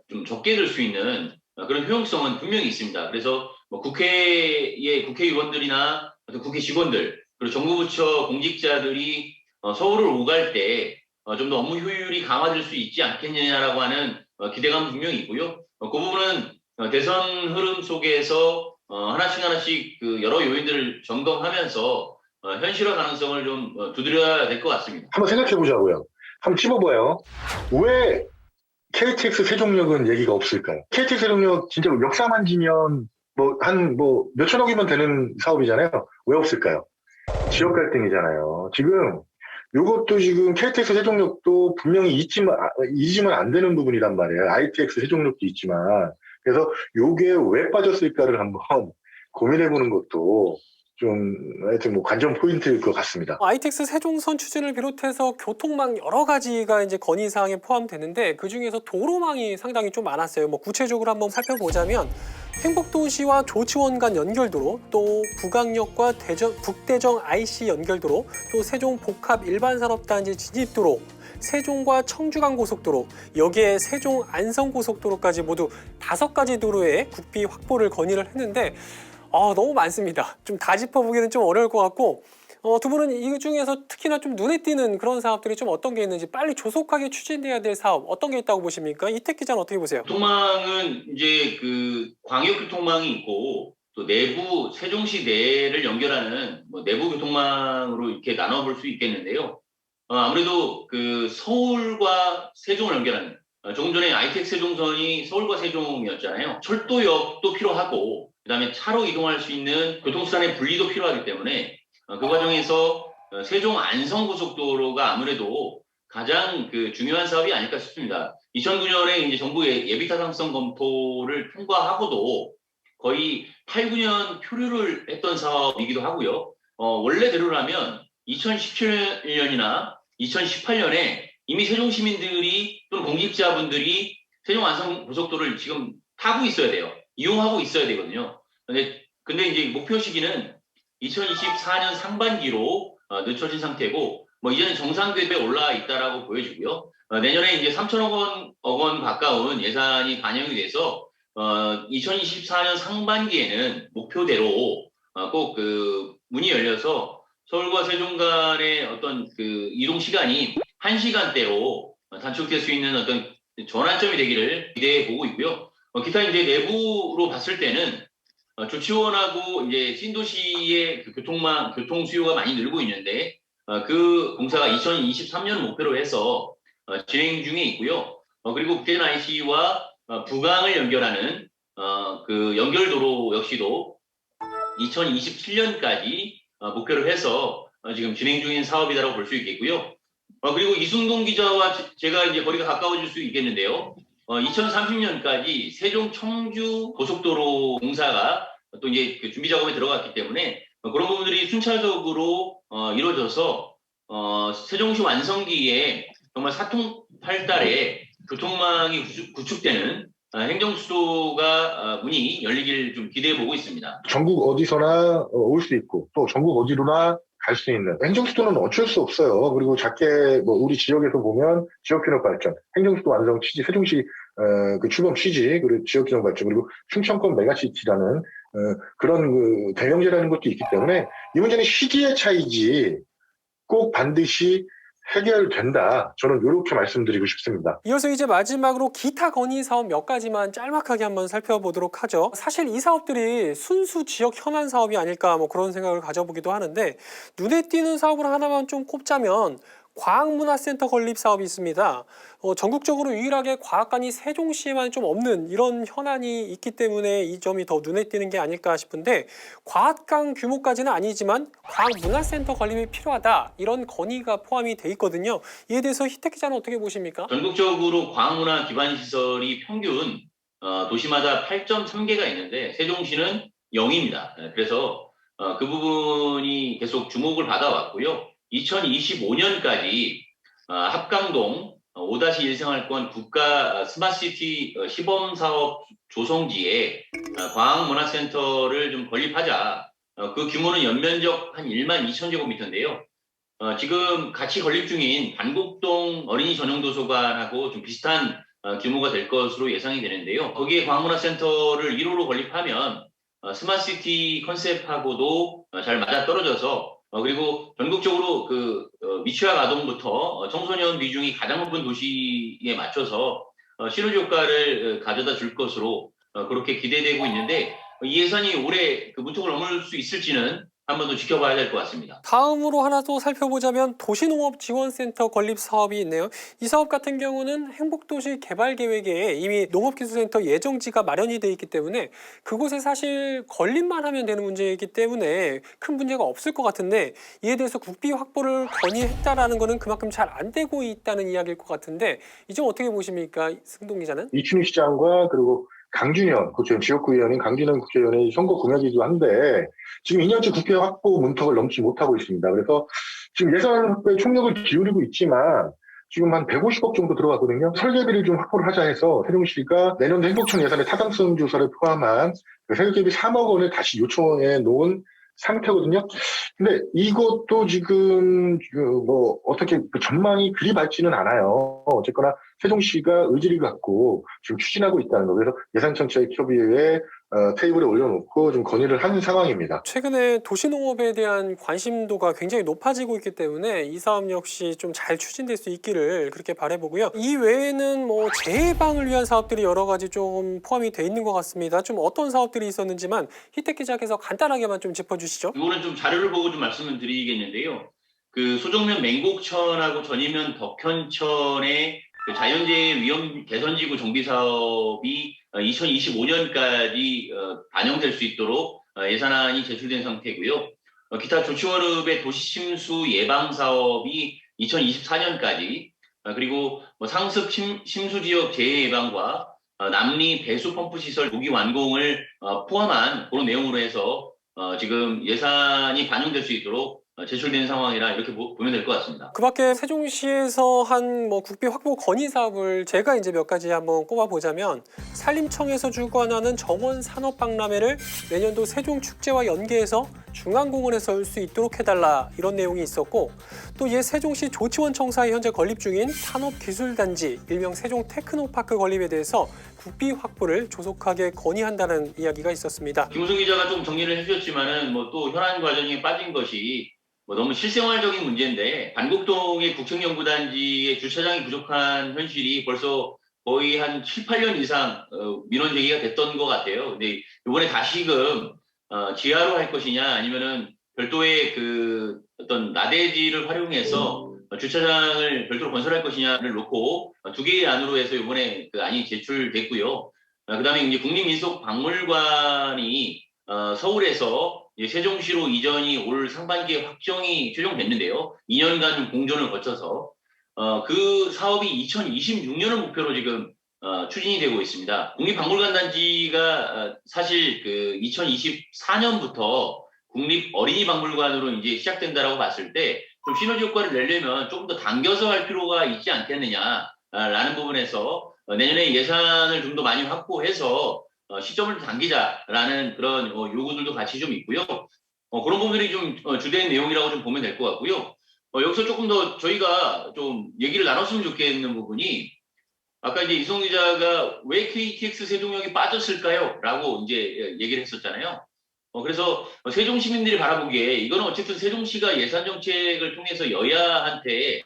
좀 적게 들 수 있는 그런 효용성은 분명히 있습니다. 그래서 뭐 국회의 국회의원들이나 국회 직원들 그리고 정부 부처 공직자들이 서울을 오갈 때 좀 더 업무 효율이 강화될 수 있지 않겠느냐라고 하는 기대감은 분명히 있고요. 그 부분은 대선 흐름 속에서 하나씩 그 여러 요인들을 점검하면서 현실화 가능성을 좀 두드려야 될 것 같습니다. 한번 생각해 보자고요. 한번 찝어봐요. 왜 KTX 세종역은 얘기가 없을까요? KTX 세종역 진짜 역사만 지면 뭐 몇천억이면 되는 사업이잖아요. 왜 없을까요? 지역 갈등이잖아요. 지금 요것도 지금 KTX 세종역도 분명히 잊으면 안 되는 부분이란 말이에요. ITX 세종역도 있지만. 그래서 요게 왜 빠졌을까를 한번 고민해보는 것도 좀 하여튼 뭐 관전 포인트일 것 같습니다. ITX 세종선 추진을 비롯해서 교통망 여러 가지가 이제 건의사항에 포함되는데 그 중에서 도로망이 상당히 좀 많았어요. 뭐 구체적으로 한번 살펴보자면 행복도시와 조치원 간 연결도로, 또 북악역과 북대정 IC 연결도로, 또 세종 복합 일반산업단지 진입도로, 세종과 청주 간 고속도로, 여기에 세종 안성 고속도로까지 모두 5가지 도로에 국비 확보를 건의를 했는데 너무 많습니다. 좀 다 짚어보기는 좀 어려울 것 같고 두 분은 이 중에서 특히나 좀 눈에 띄는 그런 사업들이 좀 어떤 게 있는지 빨리 조속하게 추진돼야 될 사업 어떤 게 있다고 보십니까? 이택 기자는 어떻게 보세요? 교통망은 이제 그 광역교통망이 있고 또 내부 세종시 내를 연결하는 뭐 내부 교통망으로 이렇게 나눠볼 수 있겠는데요. 아무래도 그 서울과 세종을 연결하는 조금 전에 ITX 세종선이 서울과 세종이었잖아요. 철도역도 필요하고 그다음에 차로 이동할 수 있는 교통수단의 분리도 필요하기 때문에 그 과정에서 세종 안성 고속도로가 아무래도 가장 그 중요한 사업이 아닐까 싶습니다. 2009년에 이제 정부의 예비 타당성 검토를 통과하고도 거의 8, 9년 표류를 했던 사업이기도 하고요. 원래대로라면 2017년이나 2018년에 이미 세종 시민들이 또는 공직자분들이 세종 안성 고속도로를 지금 타고 있어야 돼요. 이용하고 있어야 되거든요. 근데 이제 목표 시기는 2024년 상반기로 늦춰진 상태고, 뭐 이제는 정상 궤도에 올라와 있다라고 보여지고요. 내년에 이제 3천억 원 가까운 예산이 반영이 돼서 2024년 상반기에는 목표대로 꼭 그 문이 열려서 서울과 세종 간의 어떤 그 이동 시간이 1시간대로 단축될 수 있는 어떤 전환점이 되기를 기대해 보고 있고요. 기타 이제 내부로 봤을 때는 조치원하고 이제 신도시의 그 교통 수요가 많이 늘고 있는데 그 공사가 2023년 목표로 해서 진행 중에 있고요. 그리고 북대전 IC와 북항을 연결하는 그 연결도로 역시도 2027년까지 목표를 해서 지금 진행 중인 사업이다라고 볼 수 있겠고요. 그리고 이순동 기자와 제가 이제 거리가 가까워질 수 있겠는데요. 2030년까지 세종 청주 고속도로 공사가 또 이제 그 준비 작업에 들어갔기 때문에 그런 부분들이 순차적으로 이루어져서 세종시 완성기에 정말 사통팔달에 교통망이 구축되는 행정수도가 문이 열리길 좀 기대해 보고 있습니다. 전국 어디서나 올 수 있고 또 전국 어디로나 갈 수 있는 행정수도는 어쩔 수 없어요. 그리고 작게 뭐 우리 지역에서 보면 지역균형 발전, 행정수도 완성 취지, 세종시 그 출범 취지, 그리고 지역균형 발전, 그리고 충청권 메가시티라는 그런 그 대명제라는 것도 있기 때문에 이 문제는 시기의 차이지 꼭 반드시 해결된다. 저는 이렇게 말씀드리고 싶습니다. 이어서 이제 마지막으로 기타 건의 사업 몇 가지만 짤막하게 한번 살펴보도록 하죠. 사실 이 사업들이 순수 지역 현안 사업이 아닐까 뭐 그런 생각을 가져보기도 하는데, 눈에 띄는 사업을 하나만 좀 꼽자면 과학문화센터 건립 사업이 있습니다. 전국적으로 유일하게 과학관이 세종시에만 좀 없는 이런 현안이 있기 때문에 이 점이 더 눈에 띄는 게 아닐까 싶은데, 과학관 규모까지는 아니지만 과학문화센터 건립이 필요하다, 이런 건의가 포함이 돼 있거든요. 이에 대해서 희택 기자는 어떻게 보십니까? 전국적으로 과학문화 기반 시설이 평균 도시마다 8.3개가 있는데 세종시는 0입니다. 그래서 그 부분이 계속 주목을 받아왔고요. 2025년까지 합강동 5-1 생활권 국가 스마트시티 시범사업 조성지에 과학문화센터를 좀 건립하자. 그 규모는 연면적 한 1만 2천 제곱미터인데요. 지금 같이 건립 중인 반곡동 어린이 전용 도서관하고 좀 비슷한 규모가 될 것으로 예상이 되는데요. 거기에 과학문화센터를 1호로 건립하면 스마트시티 컨셉하고도 잘 맞아떨어져서 그리고 전국적으로 그 미취학 아동부터 청소년 비중이 가장 높은 도시에 맞춰서 시너지 효과를 가져다 줄 것으로 그렇게 기대되고 있는데, 이 예산이 올해 그 문턱을 넘을 수 있을지는 한 번 더 지켜봐야 될 것 같습니다. 다음으로 하나 또 살펴보자면 도시농업지원센터 건립 사업이 있네요. 이 사업 같은 경우는 행복도시 개발계획에 이미 농업기술센터 예정지가 마련이 돼 있기 때문에 그곳에 사실 건립만 하면 되는 문제이기 때문에 큰 문제가 없을 것 같은데, 이에 대해서 국비 확보를 건의했다라는 것은 그만큼 잘 안 되고 있다는 이야기일 것 같은데, 이 점 어떻게 보십니까, 승동 기자는? 이춘희 시장과 그리고 강준현 지역구 의원인 강준현 국회의원의 선거 공약이기도 한데 지금 2년째 국회 확보 문턱을 넘지 못하고 있습니다. 그래서 지금 예산 확보에 총력을 기울이고 있지만 지금 한 150억 정도 들어가거든요. 설계비를 좀 확보를 하자 해서 세종시가 내년도 행복촌 예산의 타당성 조사를 포함한 그 설계비 3억 원을 다시 요청해 놓은 상태거든요. 근데 이것도 지금 뭐 어떻게 전망이 그리 밝지는 않아요. 어쨌거나 세종시가 의지를 갖고 지금 추진하고 있다는 거. 그래서 예산청취협의회에 테이블에 올려놓고 좀 건의를 한 상황입니다. 최근에 도시농업에 대한 관심도가 굉장히 높아지고 있기 때문에 이 사업 역시 좀 잘 추진될 수 있기를 그렇게 바라보고요. 이 외에는 뭐 재해방을 위한 사업들이 여러 가지 좀 포함이 돼 있는 것 같습니다. 좀 어떤 사업들이 있었는지만 희택 기자께서 간단하게만 좀 짚어주시죠. 이거는 좀 자료를 보고 좀 말씀을 드리겠는데요. 그 소정면 맹곡천하고 전이면 덕현천의 그 자연재해 위험 개선지구 정비 사업이 2025년까지 반영될 수 있도록 예산안이 제출된 상태고요. 기타 조치원읍의 도시침수 예방 사업이 2024년까지, 그리고 뭐 상습 침수 지역 재해 예방과 남리 배수 펌프 시설 조기 완공을 포함한 그런 내용으로 해서 지금 예산이 반영될 수 있도록 제출된 상황이라 이렇게 보면 될 것 같습니다. 그 밖에 세종시에서 한 뭐 국비 확보 건의 사업을 제가 이제 몇 가지 한번 꼽아보자면, 산림청에서 주관하는 정원 산업박람회를 내년도 세종축제와 연계해서 중앙공원에서 열 수 있도록 해달라, 이런 내용이 있었고, 또 옛 세종시 조치원청사에 현재 건립 중인 산업기술단지 일명 세종테크노파크 건립에 대해서 국비 확보를 조속하게 건의한다는 이야기가 있었습니다. 김우승 기자가 좀 정리를 해주셨지만은 뭐 또 현안 과정에 빠진 것이 뭐 너무 실생활적인 문제인데, 반곡동의 국책연구단지의 주차장이 부족한 현실이 벌써 거의 한 7, 8년 이상 민원 제기가 됐던 것 같아요. 근데 이번에 다시금 지하로 할 것이냐 아니면은 별도의 그 어떤 나대지를 활용해서 주차장을 별도로 건설할 것이냐를 놓고 두 개의 안으로 해서 이번에 그 안이 제출됐고요. 그다음에 이제 국립민속박물관이 서울에서 이제 세종시로 이전이 올 상반기에 확정이 최종됐는데요. 2년간 공존을 거쳐서 그 사업이 2026년을 목표로 지금 추진이 되고 있습니다. 국립박물관 단지가 사실 그 2024년부터 국립 어린이박물관으로 이제 시작된다라고 봤을 때 좀 시너지 효과를 내려면 조금 더 당겨서 할 필요가 있지 않겠느냐라는 부분에서 내년에 예산을 좀 더 많이 확보해서 시점을 당기자라는 그런 요구들도 같이 좀 있고요. 그런 부분들이 좀 주된 내용이라고 좀 보면 될 것 같고요. 여기서 조금 더 저희가 좀 얘기를 나눴으면 좋겠는 부분이, 아까 이제 이성 기자가 왜 KTX 세종역이 빠졌을까요? 라고 이제 얘기를 했었잖아요. 그래서 세종 시민들이 바라보기에 이거는 어쨌든 세종시가 예산 정책을 통해서 여야한테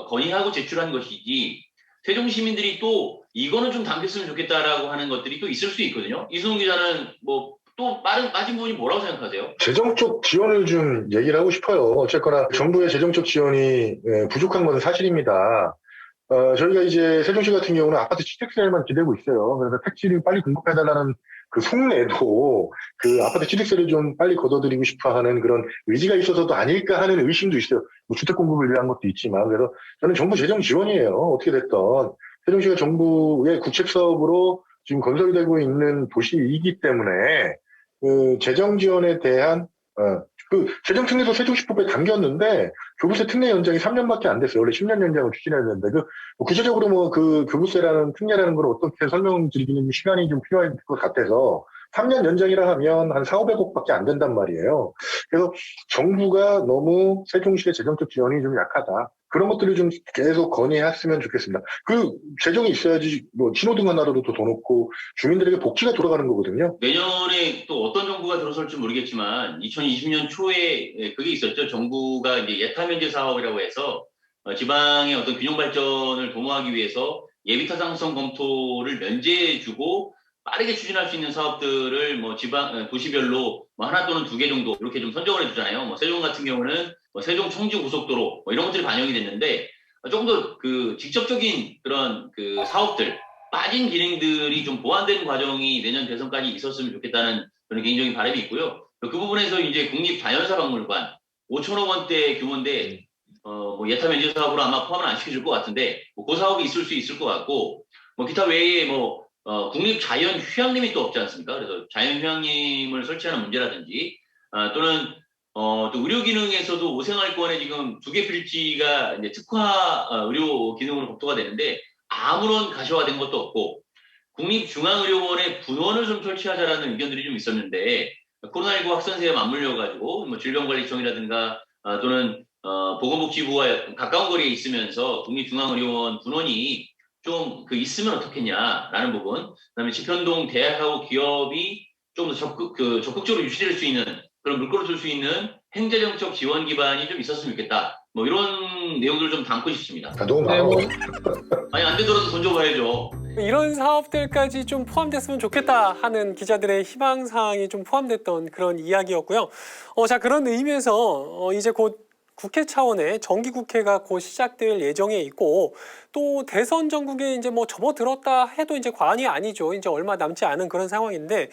건의하고 제출한 것이지 세종 시민들이 또 이거는 좀 당겼으면 좋겠다라고 하는 것들이 또 있을 수 있거든요. 이승훈 기자는 뭐 또 빠진 부분이 뭐라고 생각하세요? 재정적 지원을 좀 얘기를 하고 싶어요. 어쨌거나 정부의 재정적 지원이 부족한 것은 사실입니다. 저희가 이제 세종시 같은 경우는 아파트 취득세만 기대고 있어요. 그래서 택지를 빨리 공급해달라는 그 속내도 그 아파트 취득세를 좀 빨리 걷어들이고 싶어 하는 그런 의지가 있어서도 아닐까 하는 의심도 있어요. 뭐 주택 공급을 위한 것도 있지만. 그래서 저는 정부 재정 지원이에요. 어떻게 됐던. 세종시가 정부의 구책 사업으로 지금 건설되고 있는 도시이기 때문에 그 재정 지원에 대한 그 재정 특례도 세종시법에 담겼는데 교부세 특례 연장이 3년밖에 안 됐어요. 원래 10년 연장을 추진했는데 구체적으로 뭐 그 교부세라는 특례라는 걸 어떻게 설명드리기는 시간이 좀 필요할 것 같아서 3년 연장이라 하면 한 4,500억밖에 안 된단 말이에요. 그래서 정부가 너무 세종시의 재정적 지원이 좀 약하다. 그런 것들을 좀 계속 건의했으면 좋겠습니다. 그 재정이 있어야지 뭐 신호등 하나로도 돈 없고 주민들에게 복지가 돌아가는 거거든요. 내년에 또 어떤 정부가 들어설지 모르겠지만 2020년 초에 그게 있었죠. 정부가 이제 예타면제 사업이라고 해서 지방의 어떤 균형 발전을 도모하기 위해서 예비 타당성 검토를 면제해주고 빠르게 추진할 수 있는 사업들을 뭐 도시별로 뭐 하나 또는 두 개 정도 이렇게 좀 선정을 해주잖아요. 뭐 세종 같은 경우는 뭐 세종 청주 고속도로 뭐 이런 것들이 반영이 됐는데 조금 더 그 직접적인 그런 그 사업들 빠진 기능들이 좀 보완되는 과정이 내년 대선까지 있었으면 좋겠다는 그런 개인적인 바람이 있고요. 그 부분에서 이제 국립자연사박물관 5천억 원대 규모인데 뭐 예타 면제 사업으로 아마 포함을 안 시켜줄 것 같은데 뭐 그 사업이 있을 수 있을 것 같고 뭐 기타 외에 뭐 국립자연휴양림이 또 없지 않습니까? 그래서 자연휴양림을 설치하는 문제라든지 또는 또 의료 기능에서도 오생활권에 지금 2개 필지가 이제 특화 의료 기능으로 검토가 되는데 아무런 가시화된 것도 없고 국립중앙의료원에 분원을 좀 설치하자라는 의견들이 좀 있었는데 코로나19 확산세에 맞물려 가지고 뭐 질병관리청이라든가 또는 보건복지부와 가까운 거리에 있으면서 국립중앙의료원 분원이 좀 있으면 어떻겠냐라는 부분, 그다음에 지편동 대학하고 기업이 좀 더 적극적으로 유치될 수 있는 그런 물꼬를 틀 수 있는 행정적 지원 기반이 좀 있었으면 좋겠다. 뭐 이런 내용들을 좀 담고 싶습니다. 너무 많아. 아니 안 되더라도 던져봐야죠. 이런 사업들까지 좀 포함됐으면 좋겠다 하는 기자들의 희망사항이 좀 포함됐던 그런 이야기였고요. 자, 그런 의미에서 이제 곧 국회 차원의 정기국회가 곧 시작될 예정에 있고 또 대선 전국에 이제 뭐 접어들었다 해도 이제 과언이 아니죠. 이제 얼마 남지 않은 그런 상황인데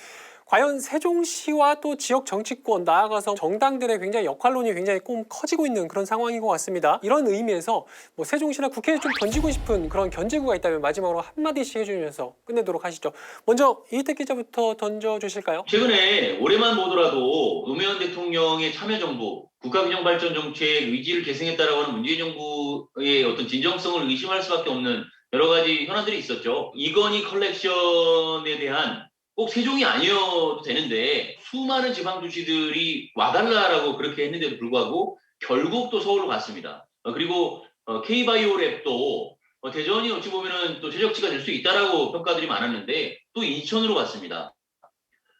과연 세종시와 또 지역 정치권 나아가서 정당들의 굉장히 역할론이 굉장히 좀 커지고 있는 그런 상황인 것 같습니다. 이런 의미에서 뭐 세종시나 국회에 좀 던지고 싶은 그런 견제구가 있다면 마지막으로 한마디씩 해주면서 끝내도록 하시죠. 먼저 이희택 기자부터 던져주실까요? 최근에 올해만 보더라도 노무현 대통령의 참여정부, 국가균형발전정책 의지를 계승했다라고 하는 문재인 정부의 어떤 진정성을 의심할 수밖에 없는 여러 가지 현안들이 있었죠. 이건희 컬렉션에 대한 꼭 세종이 아니어도 되는데 수많은 지방도시들이 와달라라고 그렇게 했는데도 불구하고 결국 또 서울로 갔습니다. 그리고 K바이오랩도 대전이 어찌 보면은 또 최적지가 될 수 있다라고 평가들이 많았는데 또 인천으로 갔습니다.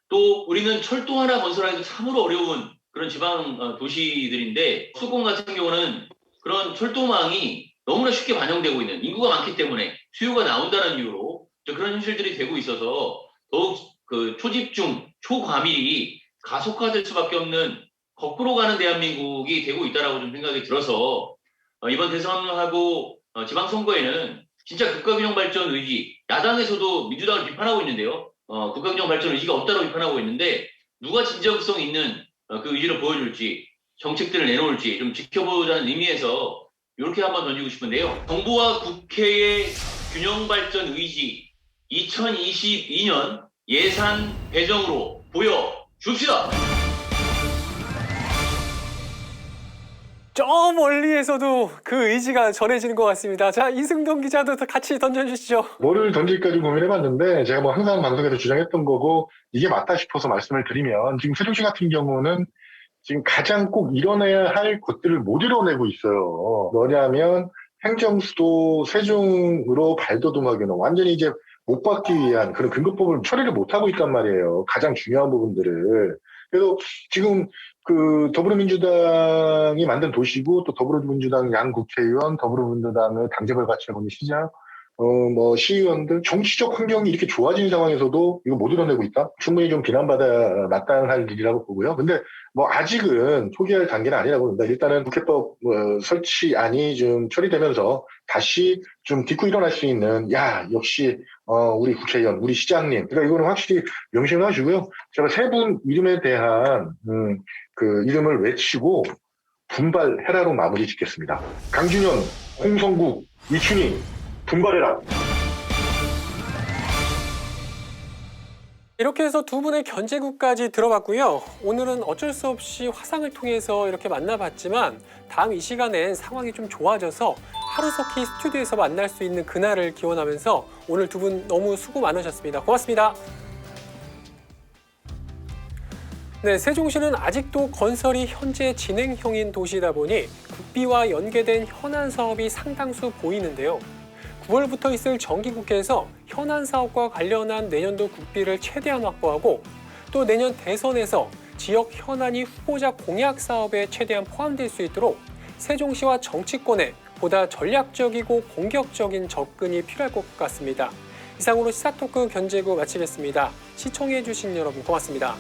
또 우리는 철도 하나 건설하기도 참으로 어려운 그런 지방 도시들인데 수도권 같은 경우는 그런 철도망이 너무나 쉽게 반영되고 있는 인구가 많기 때문에 수요가 나온다는 이유로 그런 현실들이 되고 있어서 더욱 초집중, 초과밀이 가속화될 수밖에 없는 거꾸로 가는 대한민국이 되고 있다라고 좀 생각이 들어서 이번 대선하고 지방선거에는 진짜 국가균형발전 의지, 야당에서도 민주당을 비판하고 있는데요. 국가균형발전 의지가 없다고 비판하고 있는데 누가 진정성 있는 그 의지를 보여줄지 정책들을 내놓을지 좀 지켜보자는 의미에서 이렇게 한번 던지고 싶은데요. 정부와 국회의 균형발전 의지 2022년 예산 배정으로 보여줍시다. 저 멀리에서도 그 의지가 전해지는 것 같습니다. 자, 이승동 기자도 같이 던져주시죠. 뭐를 던질까 좀 고민해봤는데 제가 뭐 항상 방송에서 주장했던 거고 이게 맞다 싶어서 말씀을 드리면 지금 세종시 같은 경우는 지금 가장 꼭 이뤄내야 할 것들을 못 이뤄내고 있어요. 뭐냐면 행정수도 세종으로 발돋움하기는 완전히 이제 못 받기 위한 그런 근거법을 처리를 못하고 있단 말이에요. 가장 중요한 부분들을. 그래서 지금 그 더불어민주당이 만든 도시고 또 더불어민주당 양 국회의원, 더불어민주당의 당적을 같이 하고 있는 시장, 뭐 시의원들 정치적 환경이 이렇게 좋아진 상황에서도 이거 못 이뤄내고 있다. 충분히 좀 비난받아 마땅할 일이라고 보고요. 근데 뭐 아직은 포기할 단계는 아니라고 봅니다. 일단은 국회법 설치안이 좀 처리되면서 다시 좀 딛고 일어날 수 있는 역시 우리 국회의원, 우리 시장님. 그러니까 이거는 확실히 명심을 하시고요. 제가 세 분 이름에 대한 그 이름을 외치고 분발해라로 마무리 짓겠습니다. 강준현, 홍성국, 이춘희 분발해라. 이렇게 해서 두 분의 견제구까지 들어봤고요. 오늘은 어쩔 수 없이 화상을 통해서 이렇게 만나봤지만 다음 이 시간엔 상황이 좀 좋아져서 하루속히 스튜디오에서 만날 수 있는 그날을 기원하면서 오늘 두 분 너무 수고 많으셨습니다. 고맙습니다. 네, 세종시는 아직도 건설이 현재 진행형인 도시이다 보니 국비와 연계된 현안 사업이 상당수 보이는데요. 9월부터 있을 정기국회에서 현안 사업과 관련한 내년도 국비를 최대한 확보하고 또 내년 대선에서 지역 현안이 후보자 공약 사업에 최대한 포함될 수 있도록 세종시와 정치권에 보다 전략적이고 공격적인 접근이 필요할 것 같습니다. 이상으로 시사토크 견제구 마치겠습니다. 시청해주신 여러분 고맙습니다.